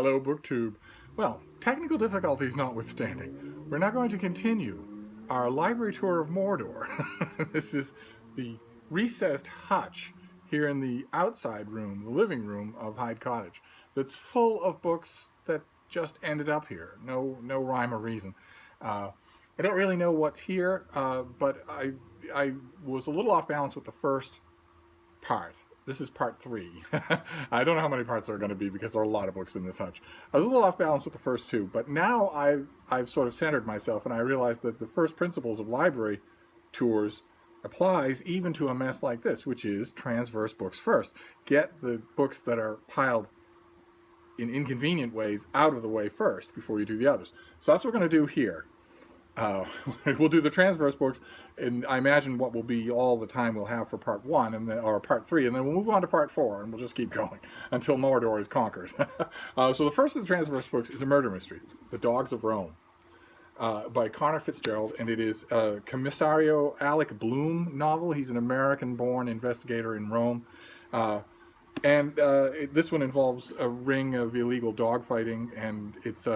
Hello, BookTube. Well, technical difficulties notwithstanding, we're now going to continue our library tour of Mordor. This is the recessed hutch here in the outside room, the living room of Hyde Cottage, that's full of books that just ended up here. No rhyme or reason. I don't really know what's here, but I was a little off balance with the first part. This is part 3. I don't know how many parts there are going to be because there are a lot of books in this hutch. I was a little off balance with the first 2, but now I've sort of centered myself, and I realized that the first principles of library tours applies even to a mess like this, which is transverse books first. Get the books that are piled in inconvenient ways out of the way first before you do the others. So that's what we're going to do here. We'll do the transverse books, and I imagine what will be all the time we'll have for part 1 and then, or part 3, and then we'll move on to part 4, and we'll just keep going until Mordor is conquered. So the first of the transverse books is a murder mystery. It's The Dogs of Rome, by Connor Fitzgerald, and it is a Commissario Alec Bloom novel. He's an American-born investigator in Rome. This one involves a ring of illegal dogfighting, and it's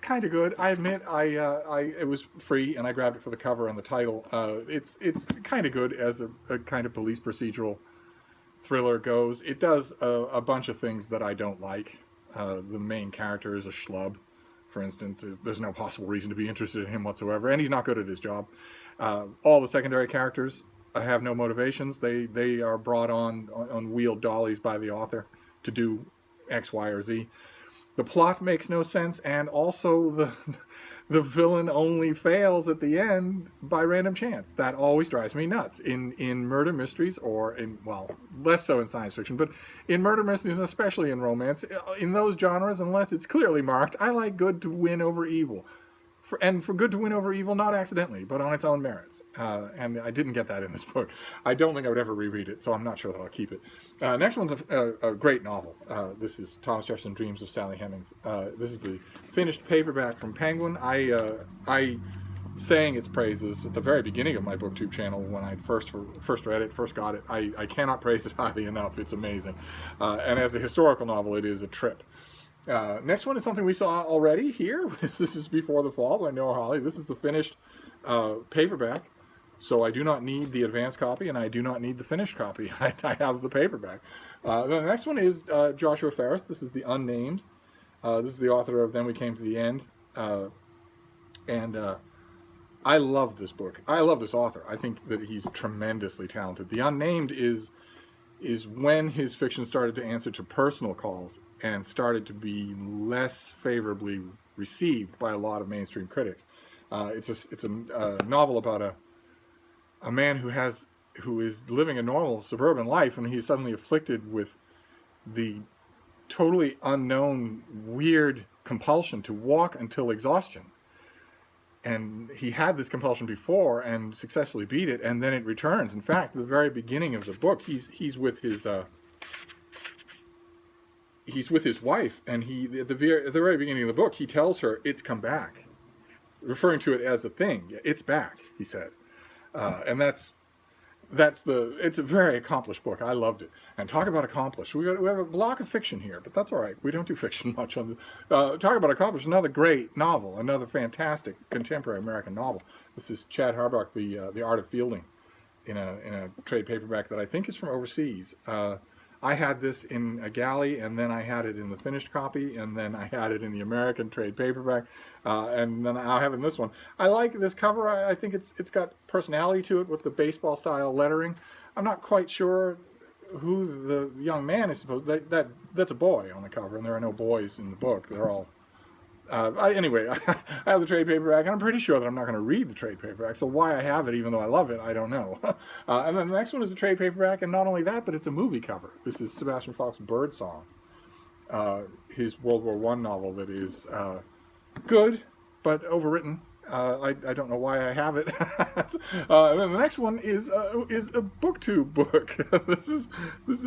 kind of good. I admit, it was free, and I grabbed it for the cover and the title. It's kind of good as a kind of police procedural thriller goes. It does a bunch of things that I don't like. The main character is a schlub, for instance. There's no possible reason to be interested in him whatsoever, and he's not good at his job. All the secondary characters have no motivations. They are brought on wheeled dollies by the author to do X, Y, or Z. The plot makes no sense, and also the villain only fails at the end by random chance. That always drives me nuts in murder mysteries, or less so in science fiction, but in murder mysteries, especially in romance, in those genres, unless it's clearly marked, I like good to win over evil. For good to win over evil, not accidentally, but on its own merits. And I didn't get that in this book. I don't think I would ever reread it, so I'm not sure that I'll keep it. Next one's a great novel. This is Thomas Jefferson Dreams of Sally Hemings. This is the finished paperback from Penguin. I sang its praises at the very beginning of my BookTube channel when I first read it, first got it. I cannot praise it highly enough. It's amazing. And as a historical novel, it is a trip. Next one is something we saw already here. This is Before the Fall by Noah Hawley. This is the finished paperback, so I do not need the advanced copy, and I do not need the finished copy. I have the paperback. The next one is Joshua Ferris. This is the Unnamed. This is the author of Then We Came to the End. I love this book. I love this author. I think that he's tremendously talented. The Unnamed is when his fiction started to answer to personal calls and started to be less favorably received by a lot of mainstream critics. It's a novel about a man who is living a normal suburban life, and he's suddenly afflicted with the totally unknown, weird compulsion to walk until exhaustion. And he had this compulsion before and successfully beat it, and then it returns. In fact, at the very beginning of the book, he's with his wife, and at the very beginning of the book, he tells her it's come back, referring to it as a thing. It's back, he said, and it's a very accomplished book. I loved it. And talk about accomplished. We have a block of fiction here, but that's all right. We don't do fiction much on the. Talk about accomplished. Another great novel. Another fantastic contemporary American novel. This is Chad Harbach, The Art of Fielding, in a trade paperback that I think is from overseas. I had this in a galley, and then I had it in the finished copy, and then I had it in the American trade paperback, and then I'll have it in this one. I like this cover. I think it's got personality to it with the baseball style lettering. I'm not quite sure who the young man is supposed. That's a boy on the cover, and there are no boys in the book. They're all. Anyway, I have the trade paperback, and I'm pretty sure that I'm not going to read the trade paperback, so why I have it, even though I love it, I don't know. And then the next one is a trade paperback, and not only that, but it's a movie cover. This is Sebastian Faulk's Birdsong, his World War I novel that is good, but overwritten. I don't know why I have it. And then the next one is a BookTube book. This is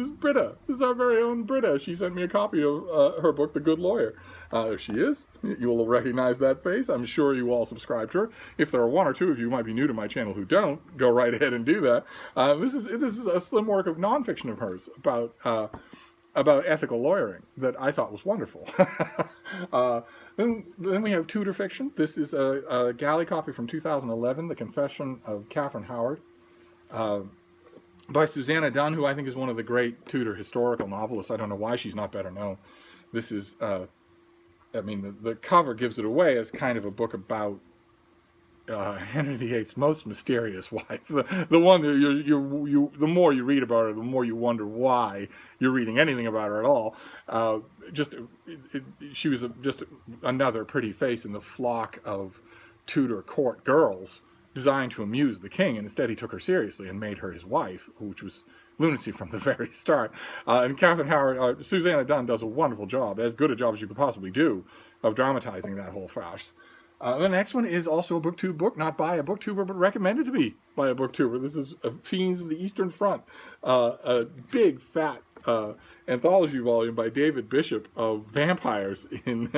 Britta. This is our very own Britta. She sent me a copy of her book, The Good Lawyer. There she is. You will recognize that face. I'm sure you all subscribe to her. If there are one or two of you who might be new to my channel who don't, go right ahead and do that. This is a slim work of nonfiction of hers about about ethical lawyering that I thought was wonderful. Then we have Tudor fiction. This is a galley copy from 2011, The Confession of Catherine Howard, by Susanna Dunn, who I think is one of the great Tudor historical novelists. I don't know why she's not better known. This is, I mean, the cover gives it away as kind of a book about Henry VIII's most mysterious wife, the one that the more you read about her, the more you wonder why you're reading anything about her at all. She was just another pretty face in the flock of Tudor court girls designed to amuse the king, and instead he took her seriously and made her his wife, which was lunacy from the very start. And Catherine Howard, Susanna Dunn does a wonderful job, as good a job as you could possibly do, of dramatizing that whole farce. The next one is also a BookTube book, not by a booktuber, but recommended to be by a booktuber. This is Fiends of the Eastern Front, a big, fat anthology volume by David Bishop of vampires in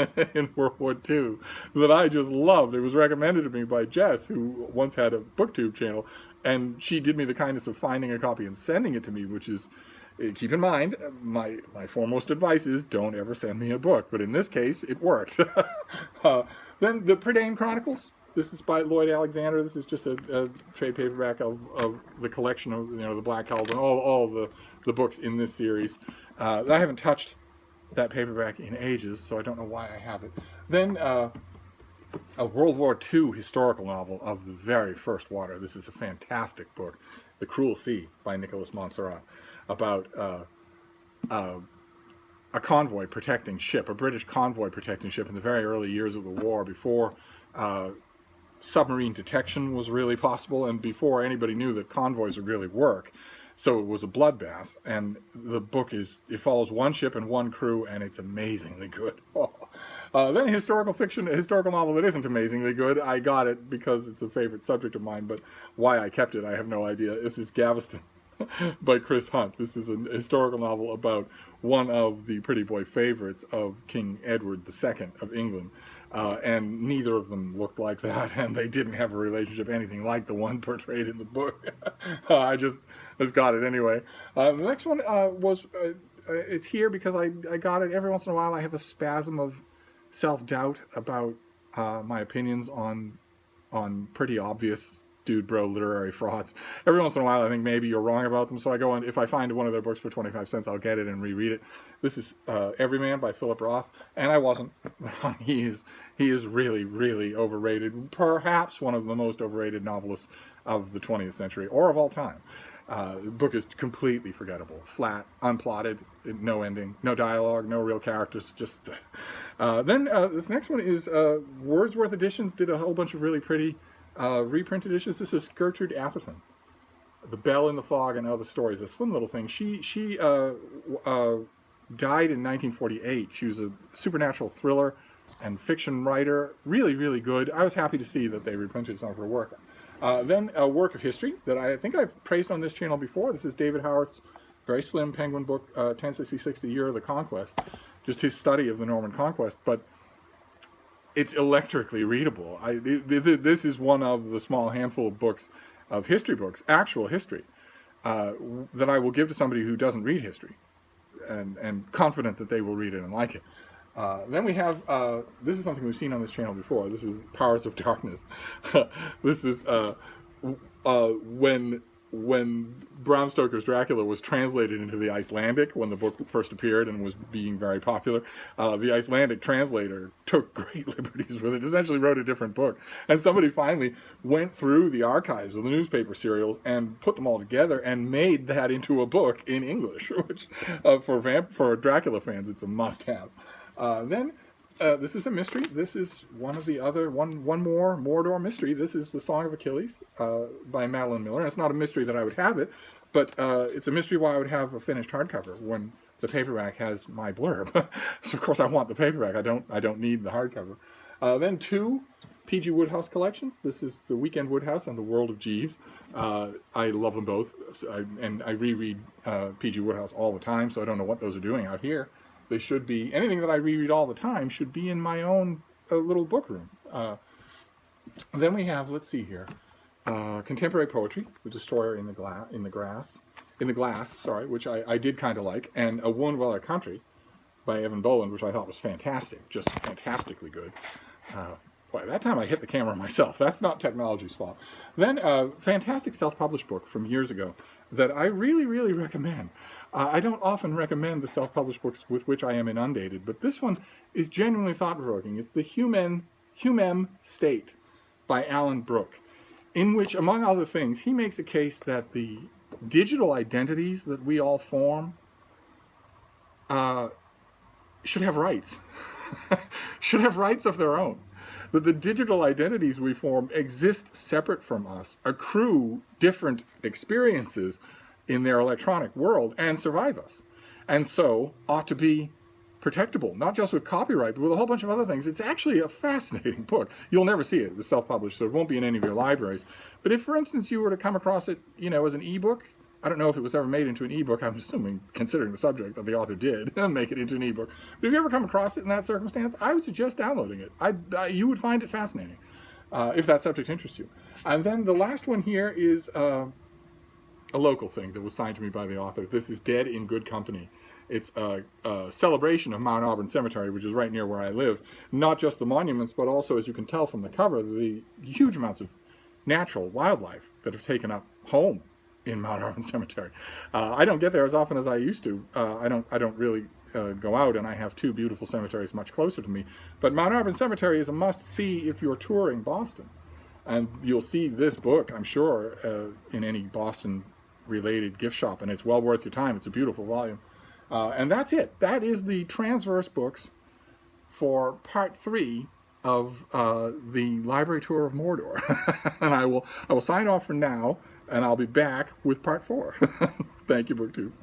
World War II that I just loved. It was recommended to me by Jess, who once had a BookTube channel, and she did me the kindness of finding a copy and sending it to me, which is, keep in mind, my foremost advice is don't ever send me a book, but in this case, it worked. Then the Prydain Chronicles. This is by Lloyd Alexander. This is just a trade paperback of the collection of the Black Cauldron and all the books in this series. I haven't touched that paperback in ages, so I don't know why I have it. Then a World War II historical novel of the very first water. This is a fantastic book, The Cruel Sea by Nicholas Montserrat, about a convoy protecting ship, a British convoy protecting ship in the very early years of the war, before submarine detection was really possible and before anybody knew that convoys would really work. So it was a bloodbath, and the book it follows one ship and one crew, and it's amazingly good. Then historical fiction, a historical novel that isn't amazingly good. I got it because it's a favorite subject of mine, but why I kept it, I have no idea. This is Gavistan by Chris Hunt. This is a historical novel about one of the pretty boy favorites of King Edward II of England. And neither of them looked like that, and they didn't have a relationship anything like the one portrayed in the book. I just got it anyway. The next one was, it's here because I got it. Every once in a while I have a spasm of self-doubt about my opinions on pretty obvious dude bro literary frauds. Every once in a while I think maybe you're wrong about them, so I go and if I find one of their books for 25 cents, I'll get it and reread it. This is Everyman by Philip Roth, and I wasn't. He is really, really overrated. Perhaps one of the most overrated novelists of the 20th century, or of all time. The book is completely forgettable, flat, unplotted, no ending, no dialogue, no real characters. Just then this next one is Wordsworth Editions did a whole bunch of really pretty reprint editions. This is Gertrude Atherton, The Bell in the Fog and Other Stories, a slim little thing. She died in 1948. She was a supernatural thriller and fiction writer, really, really good. I was happy to see that they reprinted some of her work. Then a work of history that I think I've praised on this channel before. This is David Howarth's very slim Penguin book, 1066, The Year of the Conquest. Just his study of the Norman Conquest, but it's electrically readable. This is one of the small handful of books, of history books, actual history, that I will give to somebody who doesn't read history, and confident that they will read it and like it. Then we have, this is something we've seen on this channel before. This is Powers of Darkness. This is when Bram Stoker's Dracula was translated into the Icelandic, when the book first appeared and was being very popular, the Icelandic translator took great liberties with it, essentially wrote a different book. And somebody finally went through the archives of the newspaper serials and put them all together and made that into a book in English, which for Dracula fans, it's a must-have. Then this is a mystery. This is one of the other, one more Mordor mystery. This is The Song of Achilles by Madeline Miller. And it's not a mystery that I would have it, but it's a mystery why I would have a finished hardcover when the paperback has my blurb. So of course I want the paperback. I don't need the hardcover. Then two P.G. Woodhouse collections. This is The Weekend Woodhouse and The World of Jeeves. I love them both, and I reread P.G. Woodhouse all the time, so I don't know what those are doing out here. They should be, anything that I reread all the time should be in my own little book room. Then we have, let's see here, contemporary poetry, The Destroyer in the Grass. in the Glass, sorry, which I did kind of like, and A One Weller Country by Evan Boland, which I thought was fantastic, just fantastically good. Boy, that time I hit the camera myself. That's not technology's fault. Then a fantastic self-published book from years ago that I really, really recommend. I don't often recommend the self-published books with which I am inundated, but this one is genuinely thought-provoking. It's The Humem State by Alan Brooke, in which, among other things, he makes a case that the digital identities that we all form should have rights, should have rights of their own. That the digital identities we form exist separate from us, accrue different experiences in their electronic world, and survive us. And so ought to be protectable, not just with copyright, but with a whole bunch of other things. It's actually a fascinating book. You'll never see it. It was self-published, so it won't be in any of your libraries. But if, for instance, you were to come across it, as an ebook, I don't know if it was ever made into an ebook. I'm assuming, considering the subject, that the author did make it into an ebook. But if you ever come across it in that circumstance, I would suggest downloading it. You would find it fascinating, if that subject interests you. And then the last one here is a local thing that was signed to me by the author. This is Dead in Good Company. It's a celebration of Mount Auburn Cemetery, which is right near where I live. Not just the monuments, but also, as you can tell from the cover, the huge amounts of natural wildlife that have taken up home in Mount Auburn Cemetery. I don't get there as often as I used to. I don't really go out, and I have two beautiful cemeteries much closer to me. But Mount Auburn Cemetery is a must-see if you're touring Boston. And you'll see this book, I'm sure, in any Boston-related gift shop, and it's well worth your time. It's a beautiful volume. And that's it. That is the transverse books for part 3 of the library tour of Mordor. And I will sign off for now, and I'll be back with part 4. Thank you, BookTube.